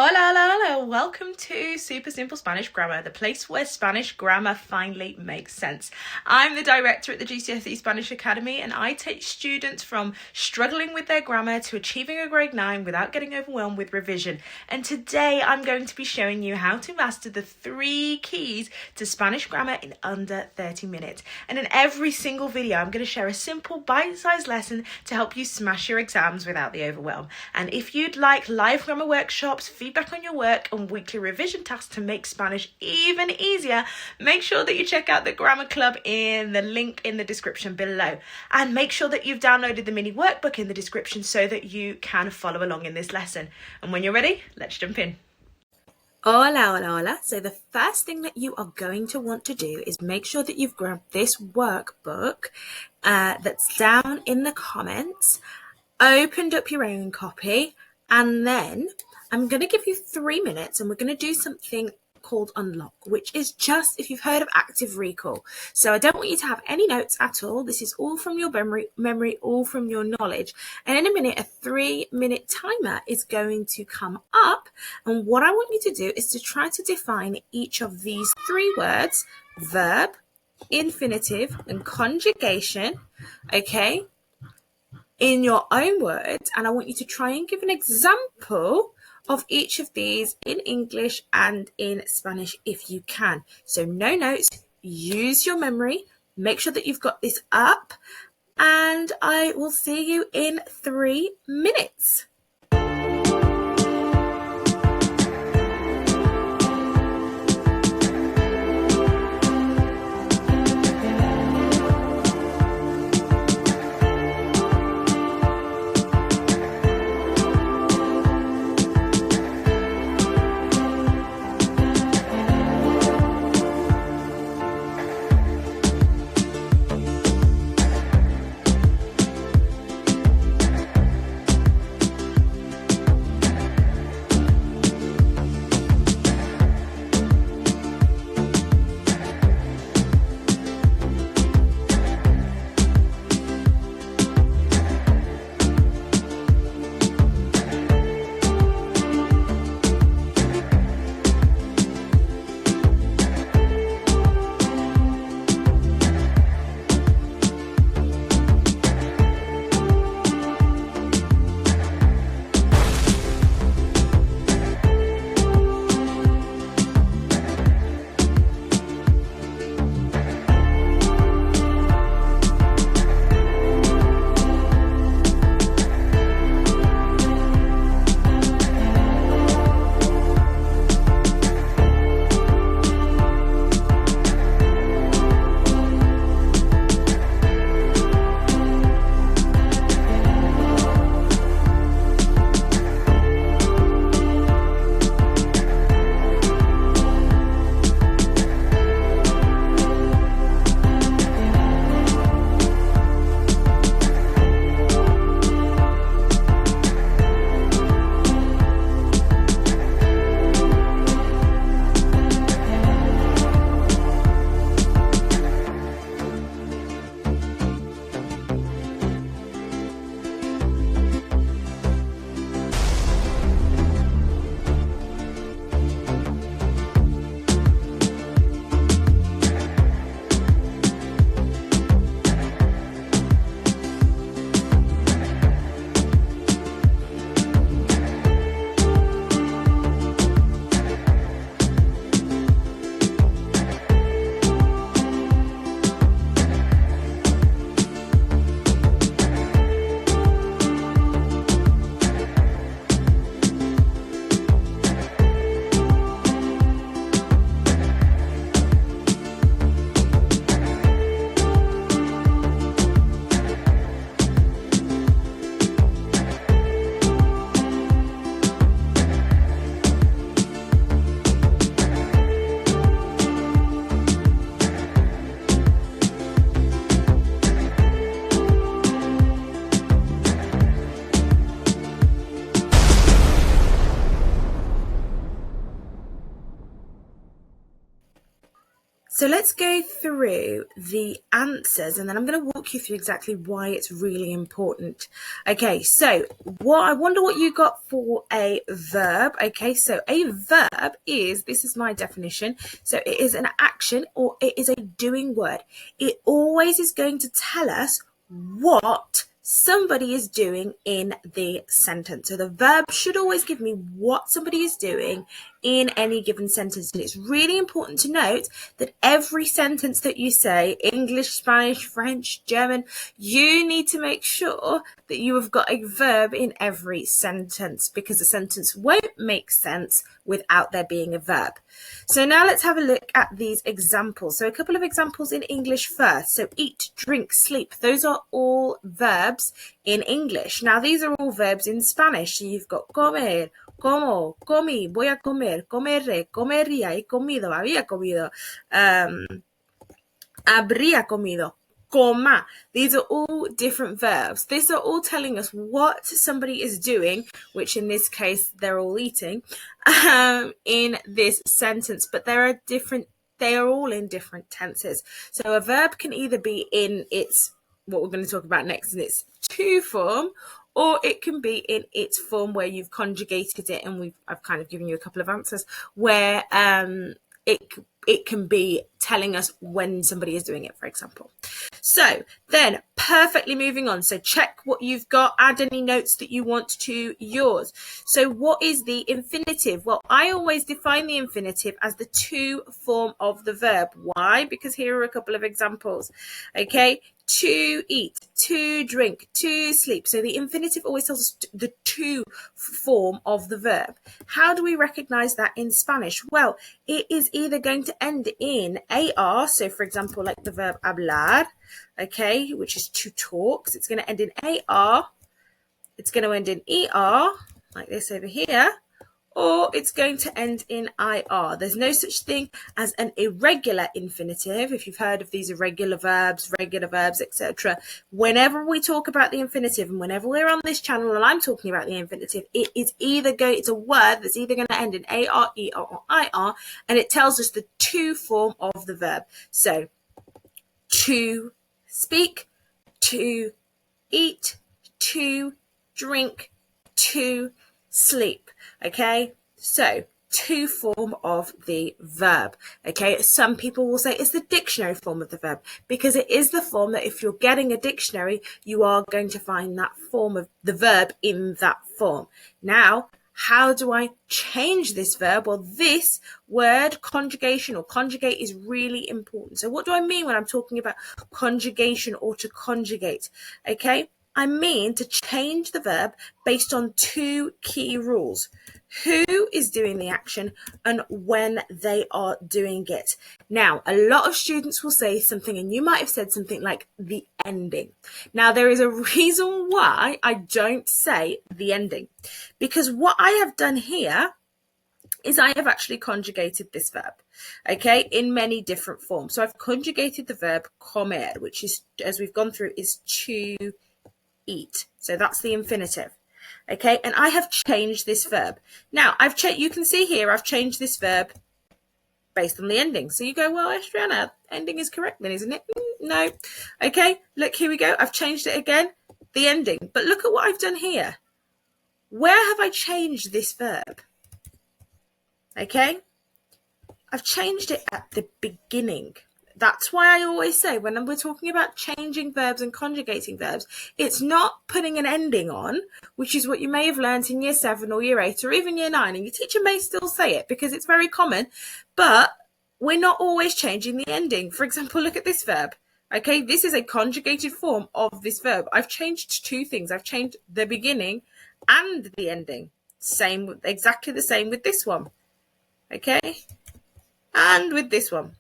Hola, hola, hola. Welcome to Super Simple Spanish Grammar, the place where Spanish grammar finally makes sense. I'm the director at the GCSE Spanish Academy, and I take students from struggling with their grammar to achieving a grade 9 without getting overwhelmed with revision. And today I'm going to be showing you how to master the 3 keys to Spanish grammar in under 30 minutes. And in every single video, I'm going to share a simple bite-sized lesson to help you smash your exams without the overwhelm. And if you'd like live grammar workshops, feedback on your work and weekly revision tasks to make Spanish even easier, make sure that you check out the Grammar Club in the link in the description below. And make sure that you've downloaded the mini workbook in the description so that you can follow along in this lesson. And when you're ready, let's jump in. Hola, hola, hola. So the first thing that you are going to want to do is make sure that you've grabbed this workbook that's down in the comments, opened up your own copy, and then I'm going to give you 3 minutes and we're going to do something called unlock, which is just if you've heard of active recall. So I don't want you to have any notes at all. This is all from your memory, all from your knowledge. And in a minute, a 3-minute timer is going to come up. And what I want you to do is to try to define each of these 3 words: verb, infinitive, and conjugation, okay, in your own words. And I want you to try and give an example of each of these in English and in Spanish if you can. So no notes, use your memory, make sure that you've got this up, and I will see you in 3 minutes. So let's go through the answers, and then I'm going to walk you through exactly why it's really important. Okay, so I wonder what you got for a verb. Okay, so a verb this is my definition. So it is an action, or it is a doing word. It always is going to tell us what somebody is doing in the sentence. So the verb should always give me what somebody is doing in any given sentence. And it's really important to note that every sentence that you say, English, Spanish, French, German, you need to make sure that you have got a verb in every sentence, because the sentence won't make sense without there being a verb. So now let's have a look at these examples. So a couple of examples in English first. So eat, drink, sleep. Those are all verbs in English. Now these are all verbs in Spanish. So you've got comer, como, comí, voy a comer, comeré, comería, he comido, había comido, habría comido, coma. These are all different verbs. These are all telling us what somebody is doing, which in this case they're all eating, in this sentence, but they are all in different tenses. So a verb can either be in its, what we're going to talk about next, in its to form, or it can be in its form where you've conjugated it, and I've kind of given you a couple of answers where it can be telling us when somebody is doing it, for example. So then, perfectly moving on. So check what you've got, add any notes that you want to yours. So what is the infinitive? Well, I always define the infinitive as the to form of the verb. Why? Because here are a couple of examples. Okay, to eat, to drink, to sleep. So the infinitive always tells us the to form of the verb. How do we recognize that in Spanish? Well, it is either going to end in AR, so for example, like the verb hablar, okay, which is to talk. So it's going to end in AR, it's going to end in ER, like this over here, or it's going to end in IR. There's no such thing as an irregular infinitive. If you've heard of these irregular verbs, etc. Whenever we talk about the infinitive, and whenever we're on this channel and I'm talking about the infinitive, it's a word that's either going to end in AR, ER, or IR, and it tells us the to form of the verb. So, to speak, to eat, to drink, to sleep. Okay, so to form of the verb. Okay, some people will say it's the dictionary form of the verb, because it is the form that if you're getting a dictionary, you are going to find that form of the verb in that form. Now, how do I change this verb? Well, this word conjugation or conjugate is really important. So what do I mean when I'm talking about conjugation or to conjugate? Okay, I mean to change the verb based on two key rules. Who is doing the action and when they are doing it. Now, a lot of students will say something, and you might have said something like the ending. Now, there is a reason why I don't say the ending, because what I have done here is I have actually conjugated this verb, okay, in many different forms. So I've conjugated the verb comer, which is, as we've gone through, is to eat. So that's the infinitive. Okay, and I have changed this verb. Now, you can see here, I've changed this verb based on the ending. So you go, well, Estriana, ending is correct then, isn't it? No. Okay, look, here we go. I've changed it again, the ending. But look at what I've done here. Where have I changed this verb? Okay, I've changed it at the beginning. That's why I always say when we're talking about changing verbs and conjugating verbs, it's not putting an ending on, which is what you may have learned in year 7 or year 8 or even year 9. And your teacher may still say it because it's very common, but we're not always changing the ending. For example, look at this verb. Okay, this is a conjugated form of this verb. I've changed two things. I've changed the beginning and the ending. Exactly the same with this one. Okay, and with this one.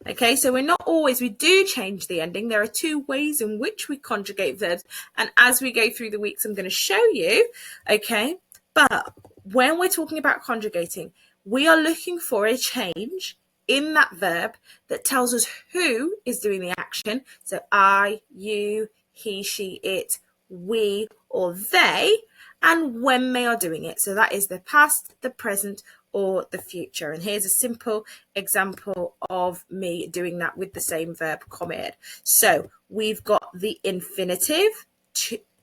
Okay, so we do change the ending. There are two ways in which we conjugate verbs. And as we go through the weeks, I'm going to show you, okay? But when we're talking about conjugating, we are looking for a change in that verb that tells us who is doing the action. So I, you, he, she, it, we, or they, and when they are doing it. So that is the past, the present, or the future. And here's a simple example of me doing that with the same verb, comer. So we've got the infinitive,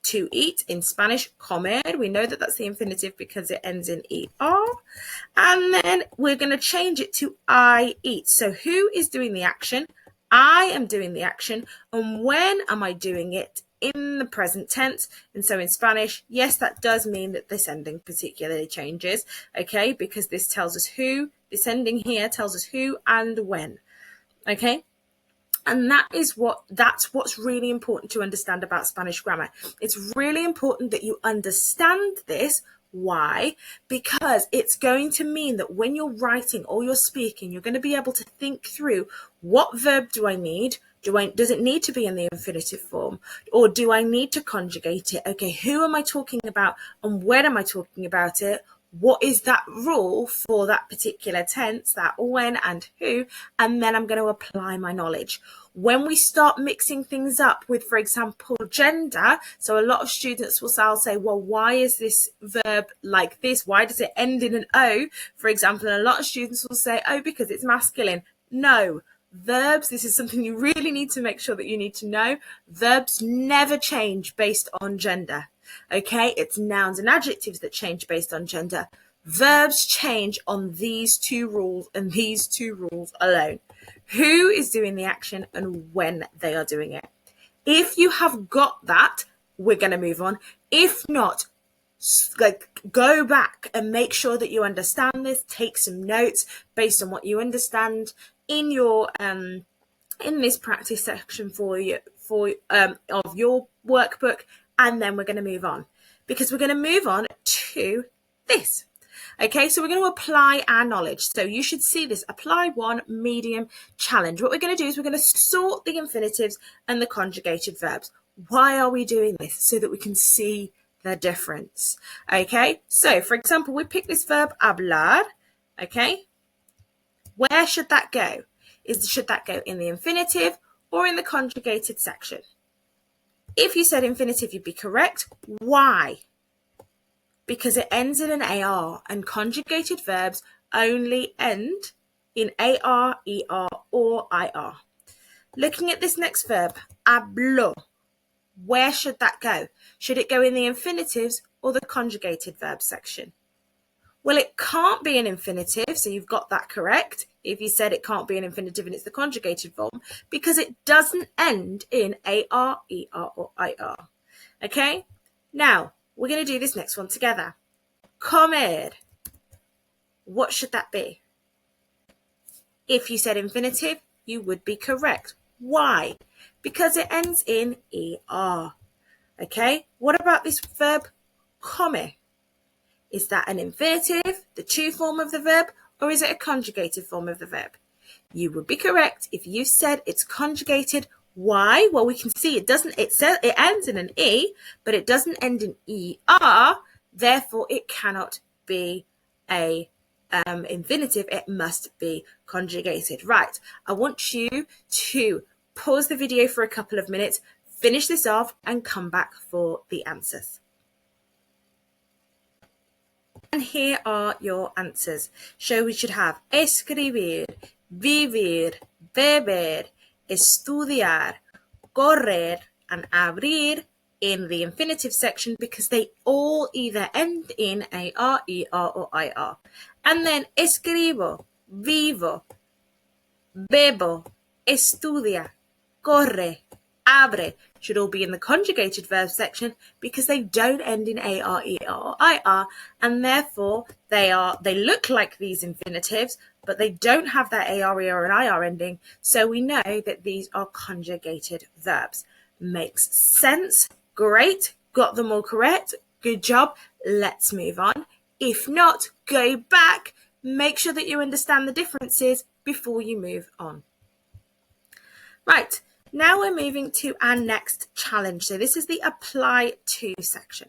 to eat, in Spanish, comer. We know that that's the infinitive because it ends in er. And then we're going to change it to I eat. So who is doing the action? I am doing the action. And when am I doing it? In the present tense. And so in Spanish, yes, that does mean that this ending particularly changes, okay, because this tells us who, this ending here tells us who and when, okay. And that's what's really important to understand about Spanish grammar. It's really important that you understand this. Why? Because it's going to mean that when you're writing or you're speaking, you're going to be able to think through, what verb do I need? Does it need to be in the infinitive form? Or do I need to conjugate it? Okay, who am I talking about and when am I talking about it? What is that rule for that particular tense, that when and who? And then I'm going to apply my knowledge. When we start mixing things up with, for example, gender, so a lot of students will say, well, why is this verb like this? Why does it end in an O, for example? And a lot of students will say, oh, because it's masculine. No. Verbs, this is something you really need to make sure that you need to know. Verbs never change based on gender. Okay, it's nouns and adjectives that change based on gender. Verbs change on these two rules and these two rules alone. Who is doing the action and when they are doing it. If you have got that, we're going to move on. If not, go back and make sure that you understand this. Take some notes based on what you understand in your in this practice section of your workbook. And then we're going to move on, because we're going to move on to this. Okay, so we're going to apply our knowledge. So you should see this, apply one, medium, challenge. What we're going to do is we're going to sort the infinitives and the conjugated verbs. Why are we doing this? So that we can see the difference. Okay, so for example, we pick this verb hablar. Okay, where should that go? Should that go in the infinitive or in the conjugated section? If you said infinitive, you'd be correct. Why? Because it ends in an AR, and conjugated verbs only end in AR, ER, or IR. Looking at this next verb, habló, where should that go? Should it go in the infinitives or the conjugated verb section? Well, it can't be an infinitive, so you've got that correct. If you said it can't be an infinitive and it's the conjugated form, because it doesn't end in AR, ER, or IR. Okay? Now, we're going to do this next one together. Comer. What should that be? If you said infinitive, you would be correct. Why? Because it ends in ER. Okay? What about this verb, come? Is that an infinitive, the to form of the verb, or is it a conjugated form of the verb? You would be correct if you said it's conjugated. Why? Well, we can see it ends in an E, but it doesn't end in ER. Therefore, it cannot be a infinitive. It must be conjugated. Right. I want you to pause the video for a couple of minutes, finish this off, and come back for the answers. And here are your answers. So we should have escribir, vivir, beber, estudiar, correr, and abrir in the infinitive section, because they all either end in AR, ER, or IR. And then escribo, vivo, bebo, estudia, corre, abre should all be in the conjugated verb section, because they don't end in AR, ER, or IR, and therefore they look like these infinitives, but they don't have that AR, ER, and IR ending, so we know that these are conjugated verbs. Makes sense? Great. Got them all correct. Good job. Let's move on. If not, go back. Make sure that you understand the differences before you move on. Right. Now we're moving to our next challenge. So this is the apply to section.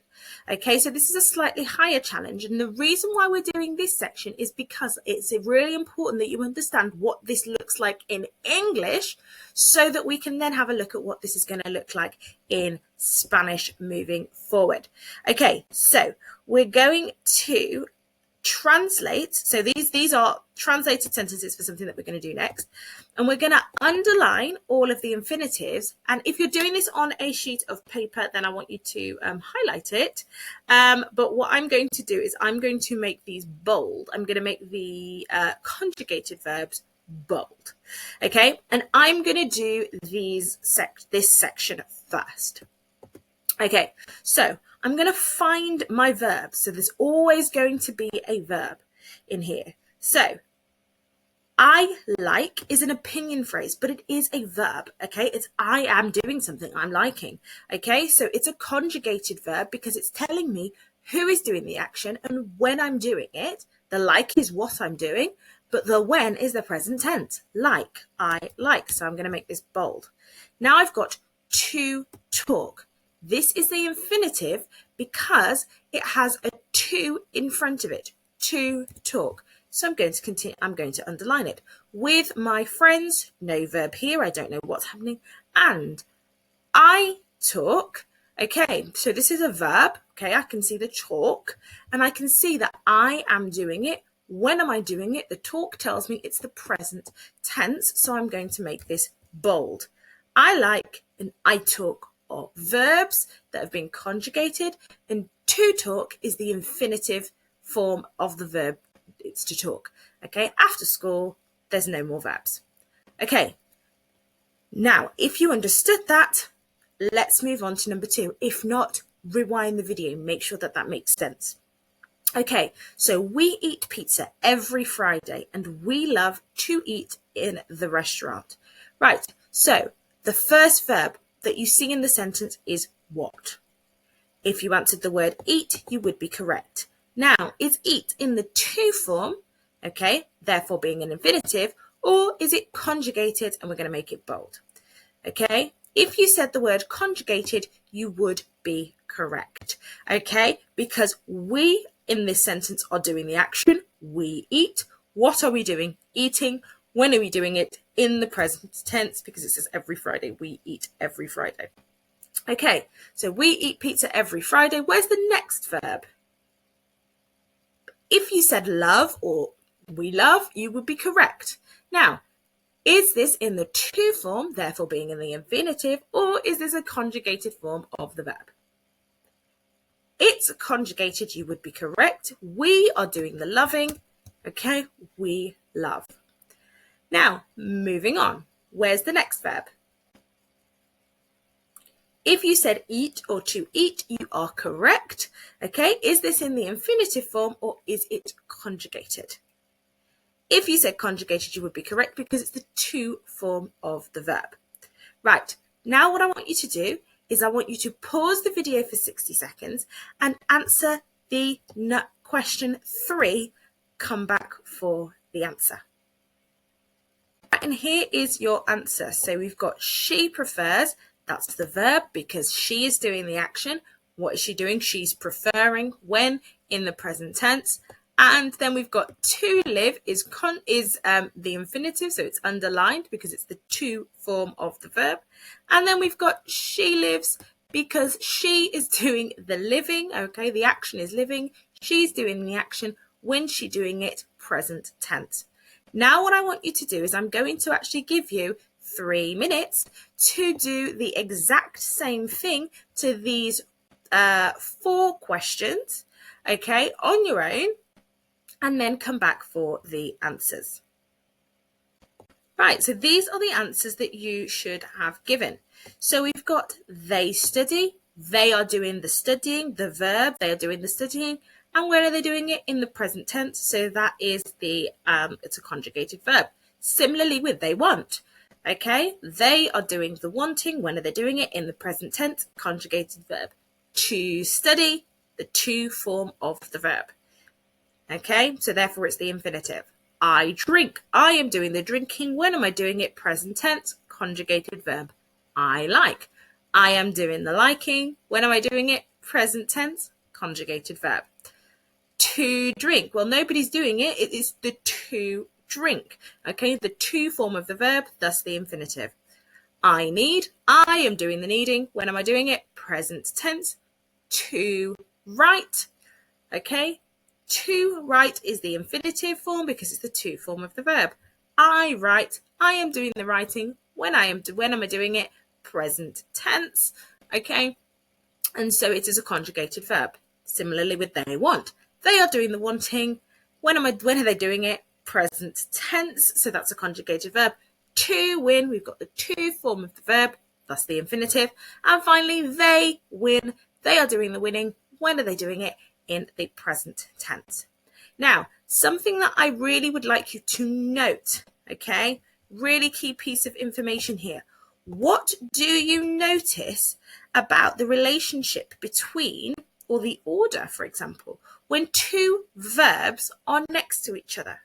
Okay, so this is a slightly higher challenge. And the reason why we're doing this section is because it's really important that you understand what this looks like in English, so that we can then have a look at what this is going to look like in Spanish moving forward. Okay, so we're going to translate. So these are translated sentences for something that we're going to do next. And we're going to underline all of the infinitives. And if you're doing this on a sheet of paper, then I want you to highlight it. But what I'm going to do is I'm going to make these bold. I'm going to make the conjugated verbs bold. Okay, and I'm going to do this section first. Okay, so I'm going to find my verb. So there's always going to be a verb in here. So I like is an opinion phrase, but it is a verb. Okay, it's I am doing something I'm liking. Okay, so it's a conjugated verb because it's telling me who is doing the action and when I'm doing it. The like is what I'm doing, but the when is the present tense. Like, I like. So I'm going to make this bold. Now I've got to talk. This is the infinitive because it has a to in front of it. To talk. So I'm going to continue. I'm going to underline it. With my friends, no verb here. I don't know what's happening. And I talk. Okay, so this is a verb. Okay, I can see the talk and I can see that I am doing it. When am I doing it? The talk tells me it's the present tense. So I'm going to make this bold. I like and I talk are verbs that have been conjugated, and to talk is the infinitive form of the verb. It's to talk. Okay, after school, there's no more verbs. Okay, now if you understood that, let's move on to number 2. If not, rewind the video, make sure that that makes sense. Okay, so we eat pizza every Friday and we love to eat in the restaurant. Right, so the first verb that you see in the sentence is what? If you answered the word eat, you would be correct. Now, is eat in the to form, okay, therefore being an infinitive, or is it conjugated and we're going to make it bold? Okay, if you said the word conjugated, you would be correct, okay, because we in this sentence are doing the action, we eat. What are we doing? Eating. When are we doing it? In the present tense, because it says every Friday, we eat every Friday. Okay, so we eat pizza every Friday. Where's the next verb? If you said love or we love, you would be correct. Now, is this in the to form, therefore being in the infinitive, or is this a conjugated form of the verb? It's conjugated, you would be correct. We are doing the loving. Okay, we love. Now, moving on. Where's the next verb? If you said eat or to eat, you are correct. Okay, is this in the infinitive form or is it conjugated? If you said conjugated, you would be correct because it's the to form of the verb. Right, now what I want you to do is I want you to pause the video for 60 seconds and answer the question 3. Come back for the answer. And here is your answer. So we've got she prefers. That's the verb because she is doing the action. What is she doing? She's preferring when in the present tense. And then we've got to live is the infinitive, so it's underlined because it's the to form of the verb. And then we've got she lives because she is doing the living. Okay, the action is living. She's doing the action. When she's doing it, present tense. Now what I want you to do is I'm going to actually give you 3 minutes to do the exact same thing to these 4 questions, okay, on your own, and then come back for the answers. Right, so these are the answers that you should have given. So we've got they study, they are doing the studying, the verb, they are doing the studying. And where are they doing it? In the present tense. So that is it's a conjugated verb. Similarly with they want. Okay, they are doing the wanting. When are they doing it? In the present tense, conjugated verb. To study, the to form of the verb. Okay, so therefore it's the infinitive. I drink. I am doing the drinking. When am I doing it? Present tense, conjugated verb. I like. I am doing the liking. When am I doing it? Present tense, conjugated verb. To drink. Well, nobody's doing it. It is the to drink. Okay, the to form of the verb, thus the infinitive. I need. I am doing the needing. When am I doing it? Present tense. To write. Okay, To write is the infinitive form because it's the to form of the verb. I write, I am doing the writing. When am I doing it? Present tense. Okay. And so it is a conjugated verb. Similarly with they want. They are doing the wanting. When are they doing it? Present tense. So that's a conjugated verb. To win, we've got the to form of the verb. That's the infinitive. And finally, they win. They are doing the winning. When are they doing it? In the present tense. Now, something that I really would like you to note, okay? Really key piece of information here. What do you notice about the relationship between, or the order, for example, when two verbs are next to each other?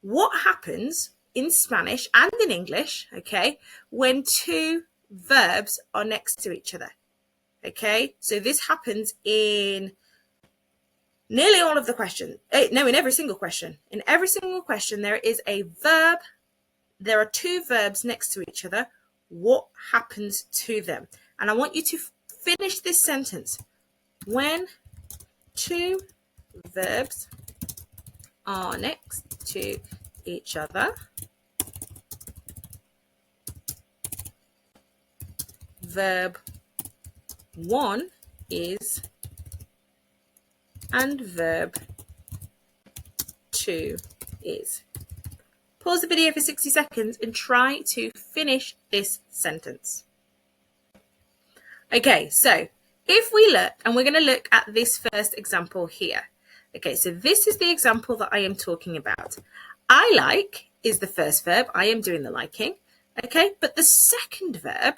What happens in Spanish and in English, okay, when two verbs are next to each other? Okay, so this happens in nearly all of the questions. No, in every single question. In every single question, there is a verb. There are two verbs next to each other. What happens to them? And I want you to finish this sentence. When two verbs are next to each other, verb 1 is and verb 2 is. Pause the video for 60 seconds and try to finish this sentence. Okay, so if we look, and we're going to look at this first example here. Okay, so this is the example that I am talking about. I like is the first verb. I am doing the liking. Okay, but the second verb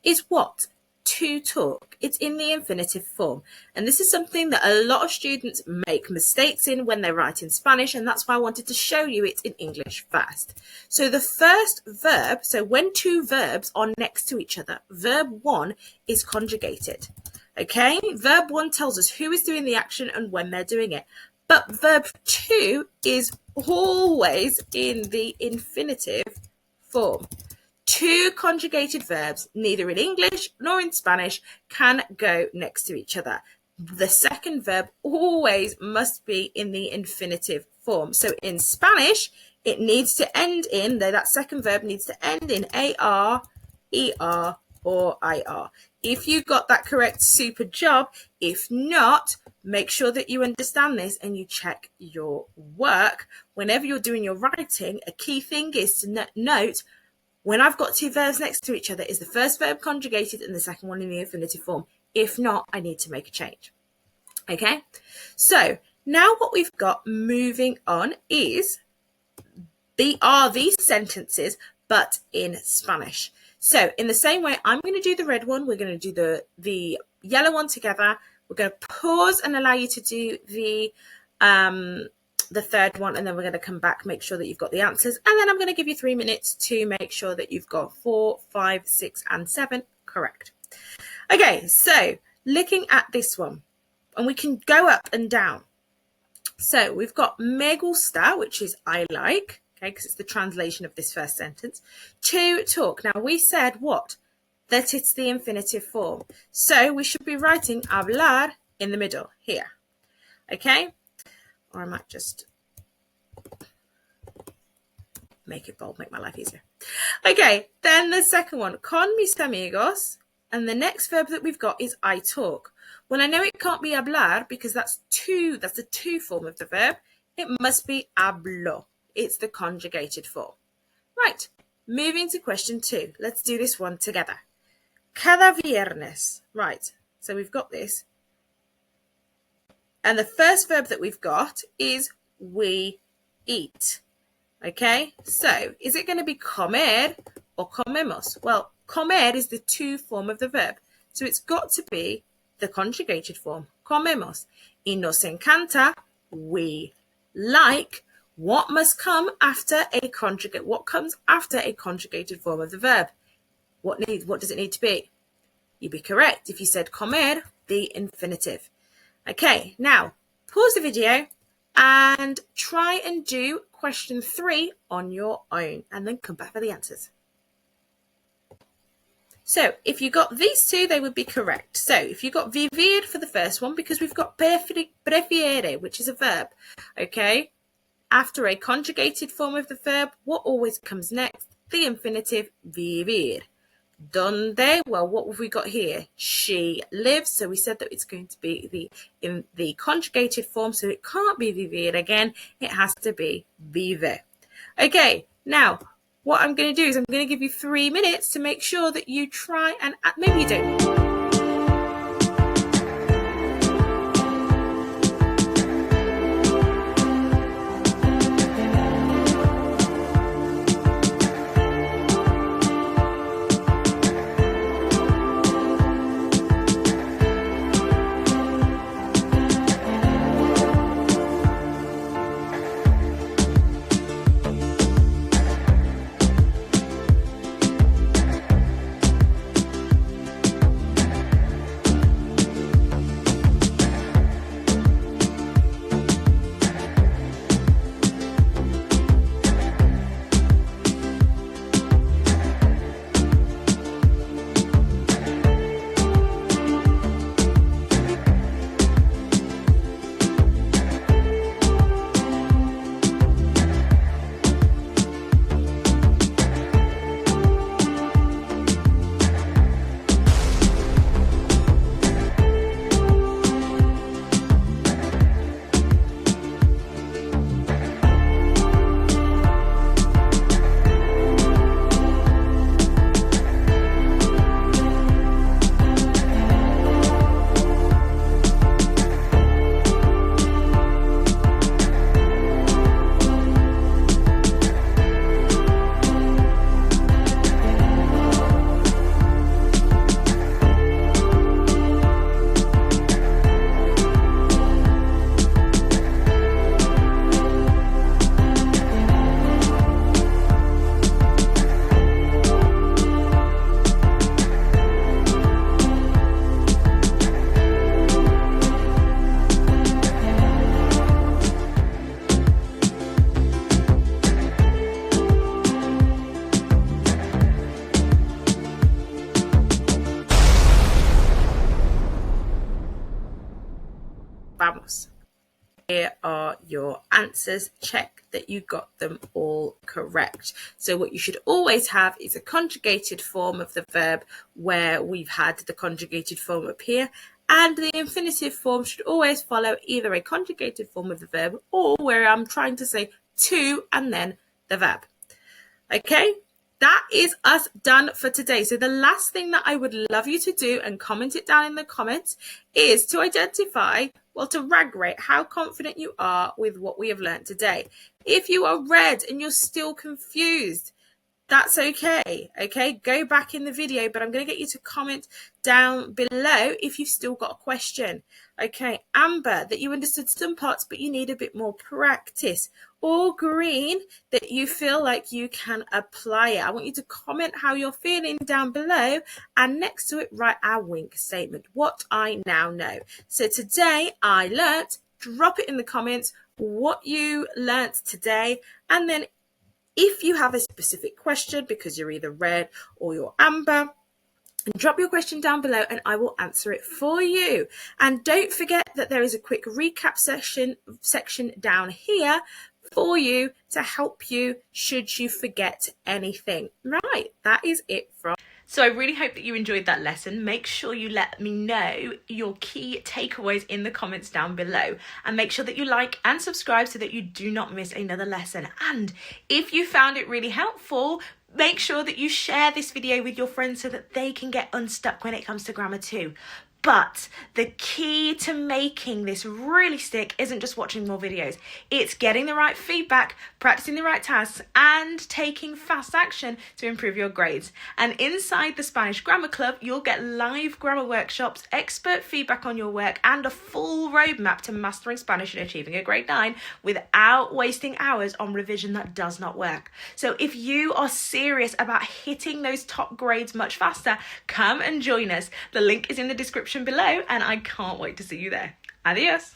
is what? To talk. It's in the infinitive form. And this is something that a lot of students make mistakes in when they write in Spanish, and that's why I wanted to show you it in English first. So the first verb, so when two verbs are next to each other, verb 1 is conjugated. Okay, verb 1 tells us who is doing the action and when they're doing it. But verb 2 is always in the infinitive form. Two conjugated verbs, neither in English nor in Spanish, can go next to each other. The second verb always must be in the infinitive form. So in Spanish, it needs to end in, that second verb needs to end in AR, ER, or IR. If you got that correct, super job. If not, make sure that you understand this and you check your work. Whenever you're doing your writing, a key thing is to note when I've got two verbs next to each other, is the first verb conjugated and the second one in the infinitive form? If not, I need to make a change. Okay, so now what we've got moving on is these sentences, but in Spanish. So in the same way, I'm going to do the red one. We're going to do the yellow one together. We're going to pause and allow you to do the third one, and then we're going to come back, make sure that you've got the answers, and then I'm going to give you 3 minutes to make sure that you've got 4, 5, 6, and 7 correct. Okay, so looking at this one, and we can go up and down. So we've got me gusta, which is I like, okay, because it's the translation of this first sentence. To talk. Now we said what? That it's the infinitive form. So we should be writing hablar in the middle here. Okay? Or I might just make it bold, make my life easier. Okay, then the second one, con mis amigos, and the next verb that we've got is I talk. Well, I know it can't be hablar because that's the to form of the verb. It must be hablo. It's the conjugated form. Right, moving to question 2. Let's do this one together. Cada viernes. Right, so we've got this. And the first verb that we've got is we eat. Okay, so is it going to be comer or comemos? Well, comer is the to form of the verb. So it's got to be the conjugated form, comemos. Y nos encanta, we like. What must come after a conjugate? What comes after a conjugated form of the verb? What does it need to be? You'd be correct if you said comer, the infinitive. Okay, now pause the video and try and do question 3 on your own and then come back for the answers. So if you got these two, they would be correct. So if you got vivir for the first one, because we've got prefiere, which is a verb, okay? After a conjugated form of the verb, what always comes next? The infinitive vivir. Donde? Well, what have we got here? She lives. So we said that it's going to be in the conjugated form, so it can't be vivir again. It has to be vive. Okay, now what I'm going to do is I'm going to give you 3 minutes to make sure that you try and maybe you don't. Vamos. Here are your answers. Check that you got them all correct. So what you should always have is a conjugated form of the verb where we've had the conjugated form appear, and the infinitive form should always follow either a conjugated form of the verb or where I'm trying to say to and then the verb. Okay? That is us done for today. So the last thing that I would love you to do, and comment it down in the comments, is to identify, well, to rank rate how confident you are with what we have learned today. If you are red and you're still confused, that's okay. Okay, go back in the video, but I'm going to get you to comment down below if you've still got a question. Okay, amber, that you understood some parts, but you need a bit more practice. Or green, that you feel like you can apply it. I want you to comment how you're feeling down below, and next to it, write our wink statement, what I now know. So today I learnt, drop it in the comments, what you learnt today, and then if you have a specific question, because you're either red or you're amber, drop your question down below and I will answer it for you. And don't forget that there is a quick recap section down here for you to help you should you forget anything. Right, that is it from. So I really hope that you enjoyed that lesson. Make sure you let me know your key takeaways in the comments down below, and make sure that you like and subscribe so that you do not miss another lesson. And if you found it really helpful, make sure that you share this video with your friends so that they can get unstuck when it comes to grammar too. But the key to making this really stick isn't just watching more videos. It's getting the right feedback, practicing the right tasks, and taking fast action to improve your grades. And inside the Spanish Grammar Club, you'll get live grammar workshops, expert feedback on your work, and a full roadmap to mastering Spanish and achieving a grade 9 without wasting hours on revision that does not work. So if you are serious about hitting those top grades much faster, come and join us. The link is in the description below, and I can't wait to see you there. Adios.